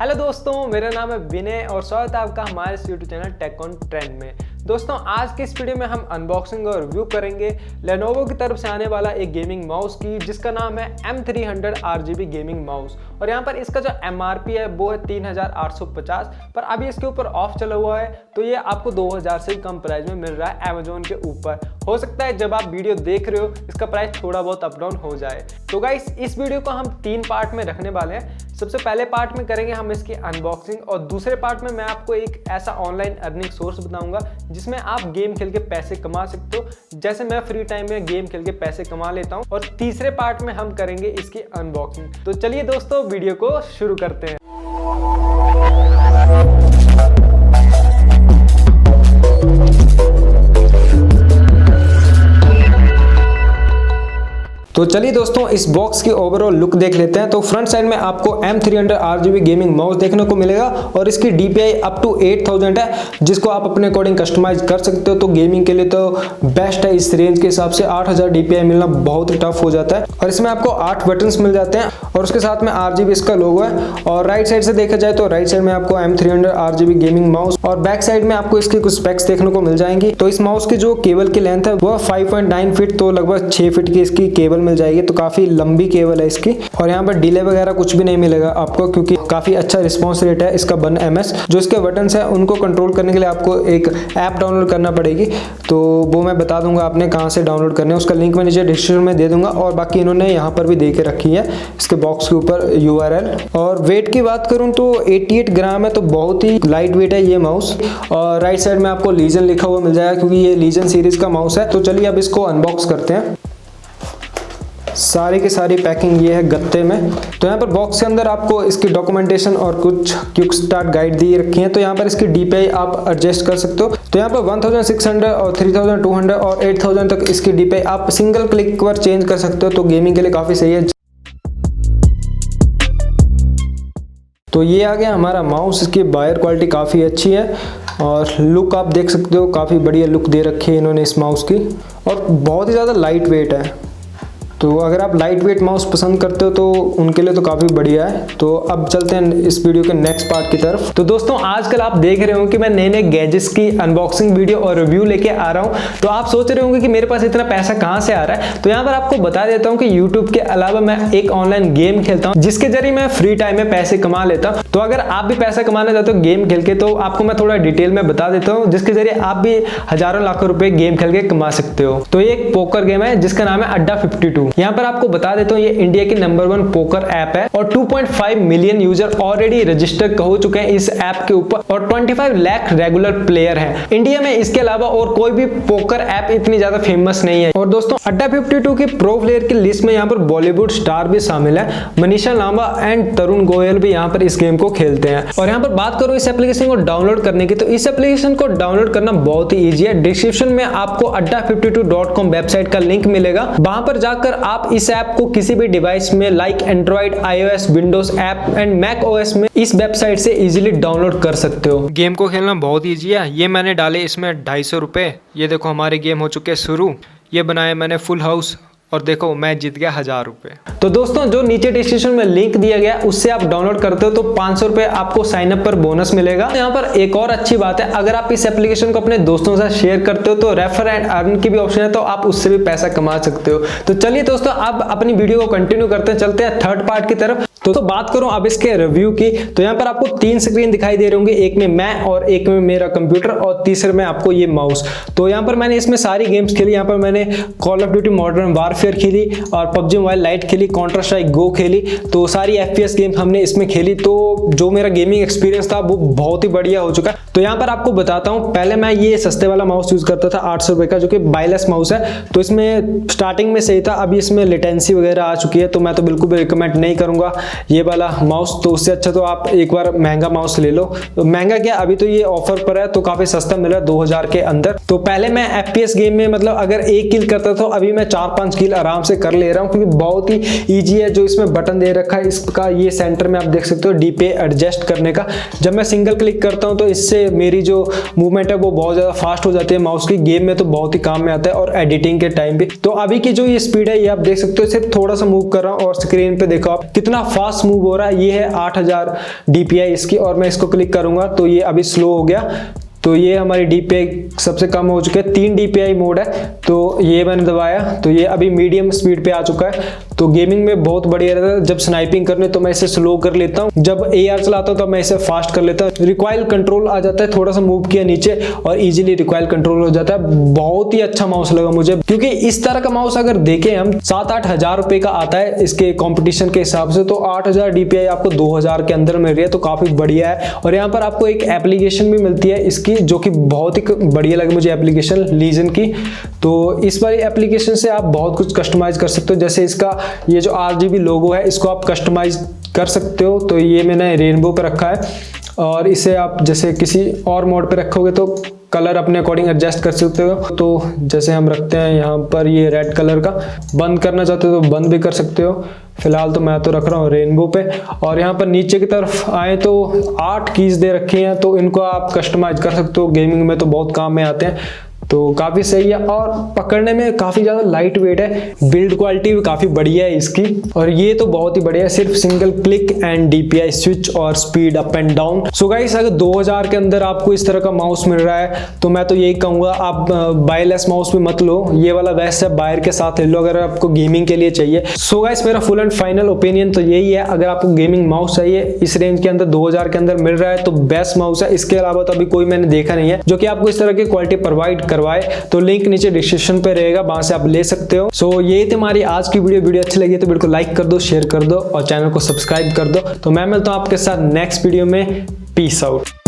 Hello दोस्तों, मेरा नाम है विनय और स्वागत है आपका हमारे इस YouTube channel tech on trend में। दोस्तों, आज के इस वीडियो में हम अनबॉक्सिंग और रिव्यू करेंगे Lenovo की तरफ से आने वाला एक गेमिंग माउस की, जिसका नाम है M300 RGB गेमिंग माउस। और यहाँ पर इसका जो MRP है वो है 3850, पर अभी इसके ऊपर ऑफ चला हुआ है, तो ये आपको 2000 से कम प्राइस में मिल रहा है अमेजोन के ऊपर। हो सकता है जब आप वीडियो देख रहे हो इसका प्राइस थोड़ा बहुत अप डाउन हो जाए। तो गाइस, इस वीडियो को हम 3 पार्ट में रखने वाले हैं। सबसे पहले पार्ट में करेंगे हम इसकी अनबॉक्सिंग, और दूसरे पार्ट में मैं आपको एक ऐसा ऑनलाइन अर्निंग सोर्स बताऊंगा जिसमें आप गेम खेल के पैसे कमा सकते हो, जैसे मैं फ्री टाइम में गेम खेल के पैसे कमा लेता हूं। और तीसरे पार्ट में हम करेंगे इसकी अनबॉक्सिंग। तो चलिए दोस्तों, वीडियो को शुरू करते हैं। तो चलिए दोस्तों, इस बॉक्स की ओवरऑल लुक देख लेते हैं। तो फ्रंट साइड में आपको M300 RGB गेमिंग माउस देखने को मिलेगा और इसकी DPI अप टू 8000 है, जिसको आप अपने अकॉर्डिंग कस्टमाइज कर सकते हो। तो गेमिंग के लिए तो बेस्ट है। इस रेंज के हिसाब से 8000 DPI मिलना बहुत ही टफ हो जाता है। और इसमें आपको 8 बटन्स मिल जाते हैं और उसके साथ में RGB इसका लोगो है। और राइट साइड से देखा जाए तो राइट साइड में आपको M300 RGB गेमिंग माउस और बैक साइड में आपको इसकी कुछ स्पेक्स देखने को मिल जाएंगी। तो इस माउस की जो केबल की लेंथ है वो 5.9 फीट, तो लगभग 6 फीट की इसकी केबल मिल जाएगी। तो काफी लंबी केबल है इसकी। और यहाँ पर डिले वगैरह कुछ भी नहीं मिलेगा आपको, क्योंकि काफी अच्छा रिस्पॉन्स रेट है इसका 1 ms। जो इसके बटन्स है उनको कंट्रोल करने के लिए आपको एक ऐप डाउनलोड करना पड़ेगी, तो वो मैं बता दूंगा आपने कहाँ से डाउनलोड करने है। उसका लिंक मैं नीचे डिस्क्रिप्शन में दे दूंगा। और बाकी इन्होंने यहाँ पर भी दे के रखी है इसके बॉक्स के ऊपर URL। और वेट की बात करूँ तो 88 ग्राम है, तो बहुत ही लाइट वेट है ये माउस। और राइट साइड में आपको लीजन लिखा हुआ मिल जाएगा, क्योंकि ये लीजन सीरीज का माउस है। तो चलिए अब इसको अनबॉक्स करते हैं। सारी की सारी पैकिंग ये है गत्ते में। तो यहाँ पर बॉक्स के अंदर आपको इसकी डॉक्यूमेंटेशन और कुछ क्विक स्टार्ट गाइड दी रखी है। तो यहाँ पर इसकी DPI आप एडजस्ट कर सकते हो। तो यहाँ पर 1600 और 3200 और 8000 तक इसकी DPI आप सिंगल क्लिक पर चेंज कर सकते हो। तो गेमिंग के लिए काफी सही है। तो ये आ गया हमारा माउस। इसकी बायर क्वालिटी काफी अच्छी है और लुक आप देख सकते हो, काफी बढ़िया लुक दे रखी है इन्होंने इस माउस की। और बहुत ही ज्यादा लाइट वेट है। तो अगर आप लाइट वेट माउस पसंद करते हो तो उनके लिए तो काफ़ी बढ़िया है। तो अब चलते हैं इस वीडियो के नेक्स्ट पार्ट की तरफ। तो दोस्तों, आजकल आप देख रहे हो कि मैं नए नए गैजेट्स की अनबॉक्सिंग वीडियो और रिव्यू लेके आ रहा हूँ। तो आप सोच रहे होंगे कि मेरे पास इतना पैसा कहाँ से आ रहा है। तो यहाँ पर आपको बता देता हूँ कि यूट्यूब के अलावा मैं एक ऑनलाइन गेम खेलता हूँ, जिसके जरिए मैं फ्री टाइम में पैसे कमा लेता हूँ। तो अगर आप भी पैसा कमाना चाहते हो गेम खेल के, तो आपको मैं थोड़ा डिटेल में बता देता हूँ, जिसके जरिए आप भी हजारों लाखों रुपए गेम खेल के कमा सकते हो। तो ये एक पोकर गेम है जिसका नाम है अड्डा 52। यहाँ पर आपको बता देता हूं, ये इंडिया की नंबर 1 पोकर ऐप है और 2.5 मिलियन यूजर ऑलरेडी रजिस्टर हो चुके हैं इस ऐप के ऊपर और 25 लाख रेगुलर प्लेयर हैं इंडिया में। इसके अलावा और कोई भी पोकर ऐप इतनी ज्यादा फेमस नहीं है। और दोस्तों, अड्डा 52 की प्रो प्लेयर की लिस्ट में यहाँ पर बॉलीवुड स्टार भी शामिल है। मनीषा लांबा एंड तरुण गोयल भी यहाँ पर इस गेम को खेलते हैं। और यहाँ पर बात करूं इस एप्लीकेशन को डाउनलोड करने की, तो इस एप्लीकेशन को डाउनलोड करना बहुत ही ईजी है। डिस्क्रिप्शन में आपको adda52.com वेबसाइट का लिंक मिलेगा। वहां पर जाकर आप इस ऐप को किसी भी डिवाइस में like Android, iOS, Windows app and Mac OS में इस वेबसाइट से इजीली डाउनलोड कर सकते हो। गेम को खेलना बहुत ईजी है। ये मैंने डाले इसमें 250 रुपए। ये देखो हमारे गेम हो चुके शुरू। ये बनाया मैंने फुल हाउस और देखो मैं जीत गया 1000 रुपए। तो दोस्तों, जो नीचे डिस्क्रिप्शन में लिंक दिया गया उससे आप डाउनलोड करते हो तो 500 रुपए आपको साइन अप पर बोनस मिलेगा। यहाँ पर एक और अच्छी बात है, अगर आप इस एप्लीकेशन को अपने दोस्तों के साथ शेयर करते हो तो रेफर एंड अर्न की भी ऑप्शन है, तो आप उससे भी पैसा कमा सकते हो। तो चलिए दोस्तों, अब अपनी वीडियो को कंटिन्यू करते हैं, चलते हैं थर्ड पार्ट की तरफ। तो बात करूं अब इसके रिव्यू की, तो यहाँ पर आपको 3 स्क्रीन दिखाई दे रहे होंगे, एक में मैं और एक में मेरा कंप्यूटर और तीसरे में आपको ये माउस। तो यहाँ पर मैंने इसमें सारी गेम्स खेली। यहाँ पर मैंने call of duty modern warfare खेली और PUBG मोबाइल लाइट खेली, काउंटर स्ट्राइक गो खेली। तो सारी FPS गेम हमने इसमें खेली। तो जो मेरा गेमिंग एक्सपीरियंस था वो बहुत ही बढ़िया हो चुका है। तो यहाँ पर आपको बताता हूँ, पहले मैं ये सस्ते वाला माउस यूज करता था 800 रुपए का, जो कि वायरलेस माउस है। तो इसमें स्टार्टिंग में सही था, अभी इसमें लेटेंसी वगैरह आ चुकी है, तो मैं तो बिल्कुल भी रिकमेंड नहीं करूंगा ये वाला माउस। तो उससे अच्छा तो आप एक बार महंगा माउस ले लो। तो महंगा क्या, अभी तो ये ऑफर पर है तो काफी सस्ता मिला 2000 के अंदर। तो पहले मैं FPS गेम में मतलब अगर 1 किल करता था, अभी मैं 4-5 किल फील आराम से कर ले रहा हूँ, क्योंकि बहुत ही ईजी है। जो इसमें बटन दे रखा है इसका, ये सेंटर में आप देख सकते हो DPI एडजस्ट करने का। जब मैं सिंगल क्लिक करता हूँ तो इससे मेरी जो मूवमेंट है वो बहुत ज़्यादा फास्ट हो जाती है माउस की। गेम में तो बहुत ही काम में आता है और एडिटिंग के टाइम भी। तो अभी की जो ये स्पीड है ये आप देख सकते हो, सिर्फ थोड़ा सा मूव कर रहा हूँ और स्क्रीन पे देखो आप कितना फास्ट मूव हो रहा है। ये है 8000 DPI इसकी, और मैं इसको क्लिक करूंगा तो ये अभी स्लो हो गया। तो ये हमारी DPI सबसे कम हो चुके हैं, 3 DPI मोड है। तो ये मैंने दबाया तो ये अभी मीडियम स्पीड पे आ चुका है। तो गेमिंग में बहुत बढ़िया रहता है। जब स्नाइपिंग करने तो मैं इसे स्लो कर लेता हूँ, जब AR चलाता हूँ तो मैं इसे फास्ट कर लेता हूँ। रिकॉइल कंट्रोल आ जाता है, थोड़ा सा मूव किया नीचे और इजीली रिकॉइल कंट्रोल हो जाता है। बहुत ही अच्छा माउस लगा मुझे, क्योंकि इस तरह का माउस अगर देखें हम 7-8 हजार रुपए का आता है इसके कंपटीशन के हिसाब से, तो 8000 DPI आपको 2000 के अंदर मिल रही है, तो काफी बढ़िया है। और यहाँ पर आपको एक एप्लीकेशन भी मिलती है इसकी, जो कि बहुत ही बढ़िया लगी मुझे एप्लीकेशन लीजन की। तो इस वाली एप्लीकेशन से आप बहुत कुछ कस्टमाइज कर सकते हो। जैसे इसका ये जो RGB लोगो है इसको आप कस्टमाइज कर सकते हो। तो ये मैंने रेनबो पे रखा है, और इसे आप जैसे किसी और मोड पे रखोगे तो कलर अपने अकॉर्डिंग एडजस्ट कर सकते हो। तो जैसे हम रखते हैं यहाँ पर ये रेड कलर का, बंद करना चाहते हो तो बंद भी कर सकते हो। फिलहाल तो मैं तो रख रहा हूँ रेनबो पे। और यहाँ पर नीचे की तरफ आए तो 8 कीज दे रखी हैं, तो इनको आप कस्टमाइज कर सकते हो। गेमिंग में तो बहुत काम में आते हैं, तो काफ़ी सही है। और पकड़ने में काफ़ी ज़्यादा लाइट वेट है, बिल्ड क्वालिटी भी काफ़ी बढ़िया है इसकी। और ये तो बहुत ही बढ़िया है, सिर्फ single click and DPI switch और speed up and down. So guys, अगर 2000 के अंदर आपको इस तरह का माउस मिल रहा है तो मैं तो यही कहूँगा आप बायरलेस माउस भी मत लो, ये वाला बेस्ट है। बायर के साथ ले लो अगर आपको गेमिंग के लिए चाहिए। सो गाइस, मेरा फुल एंड फाइनल ओपिनियन तो यही है, अगर आपको गेमिंग माउस चाहिए इस रेंज के अंदर 2000 के अंदर मिल रहा है तो बेस्ट माउस है। इसके अलावा तो अभी कोई मैंने देखा नहीं है जो कि आपको इस तरह की क्वालिटी प्रोवाइड करवाए। तो लिंक नीचे डिस्क्रिप्शन पे रहेगा, वहां से आप ले सकते हो। सो ये थी हमारी आज की वीडियो अच्छी लगी तो बिल्कुल लाइक कर दो, शेयर कर दो और चैनल को सब्सक्राइब कर दो। तो मैं मिलता हूं आपके साथ नेक्स्ट वीडियो में। Peace out.